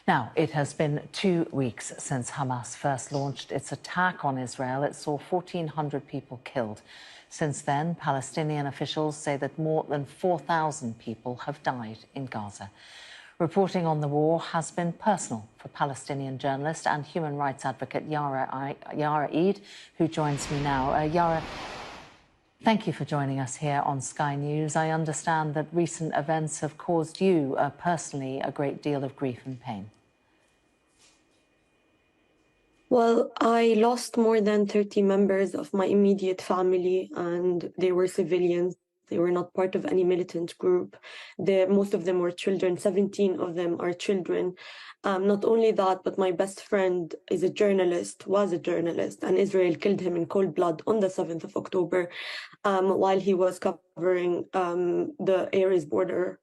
Now, it has been 2 weeks since Hamas first launched its attack on Israel. It saw 1,400 people killed. Since then, Palestinian officials say that more than 4,000 people have died in Gaza. Reporting on the war has been personal for Palestinian journalist and human rights advocate Yara Eid, who joins me now. Yara, thank you for joining us here on Sky News. I understand that recent events have caused you personally a great deal of grief and pain. Well, I lost more than 30 members of my immediate family, and they were civilians. They were not part of any militant group. Most of them were children. 17 of them are children. Not only that, but my best friend was a journalist, and Israel killed him in cold blood on the 7th of October while he was covering the area's border.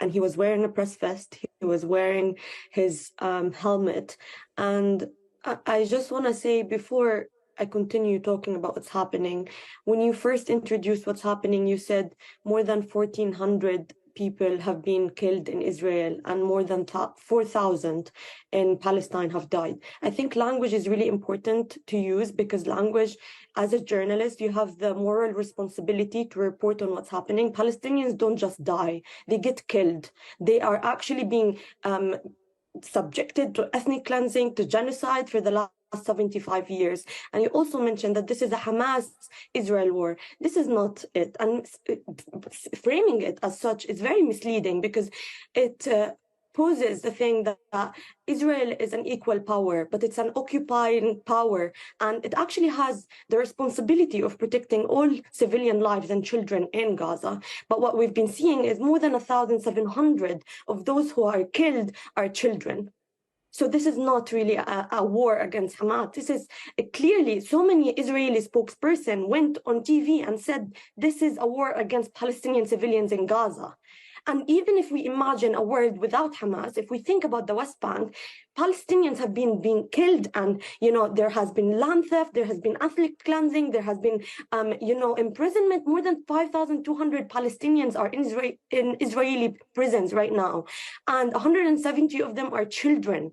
And he was wearing a press vest, he was wearing his helmet. And I just want to say, before I continue talking about what's happening, when you first introduced what's happening, you said more than 1,400 people have been killed in Israel and more than 4,000 in Palestine have died. I think language is really important to use, because language, as a journalist, you have the moral responsibility to report on what's happening. Palestinians don't just die, they get killed. They are actually being subjected to ethnic cleansing, to genocide for the last 75 years. And you also mentioned that this is a Hamas-Israel war. This is not it. And framing it as such is very misleading, because it poses the thing that Israel is an equal power, but it's an occupying power, and it actually has the responsibility of protecting all civilian lives and children in Gaza. But what we've been seeing is more than 1,700 of those who are killed are children. So this is not really a war against Hamas. This is clearly, so many Israeli spokesperson went on TV and said this is a war against Palestinian civilians in Gaza. And even if we imagine a world without Hamas, if we think about the West Bank, Palestinians have been being killed, and there has been land theft, there has been ethnic cleansing, there has been imprisonment. More than 5,200 Palestinians are in Israeli prisons right now, and 170 of them are children.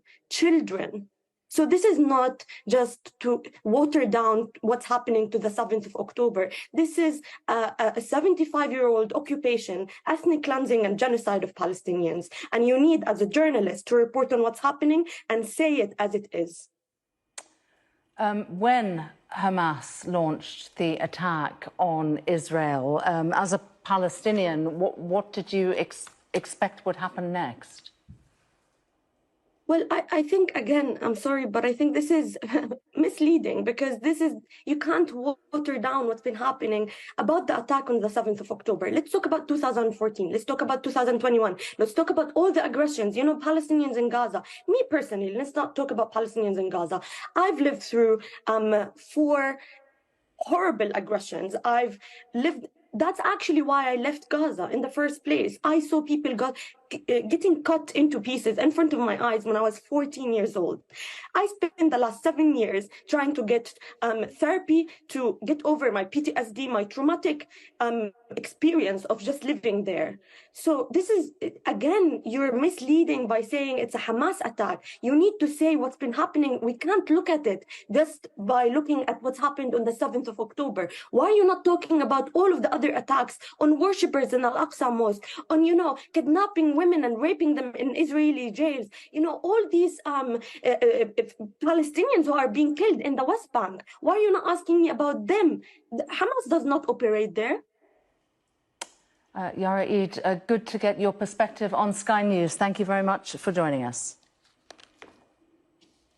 So this is not just to water down what's happening to the 7th of October. This is a 75-year-old occupation, ethnic cleansing and genocide of Palestinians. And you need, as a journalist, to report on what's happening and say it as it is. When Hamas launched the attack on Israel, as a Palestinian, what did you expect would happen next? Well, I think, again, I'm sorry, but I think this is misleading, because you can't water down what's been happening about the attack on the 7th of October. Let's talk about 2014. Let's talk about 2021. Let's talk about all the aggressions, Palestinians in Gaza. Me personally, let's not talk about Palestinians in Gaza. I've lived through 4 horrible aggressions. That's actually why I left Gaza in the first place. I saw people getting cut into pieces in front of my eyes when I was 14 years old. I spent the last 7 years trying to get therapy to get over my PTSD, my traumatic experience of just living there. So this is, again, you're misleading by saying it's a Hamas attack. You need to say what's been happening. We can't look at it just by looking at what's happened on the 7th of October. Why are you not talking about all of the other attacks on worshippers in Al-Aqsa Mosque, on, kidnapping women and raping them in Israeli jails, all these Palestinians who are being killed in the West Bank? Why are you not asking me about them? Hamas does not operate there. Yara Eid, good to get your perspective on Sky News. Thank you very much for joining us.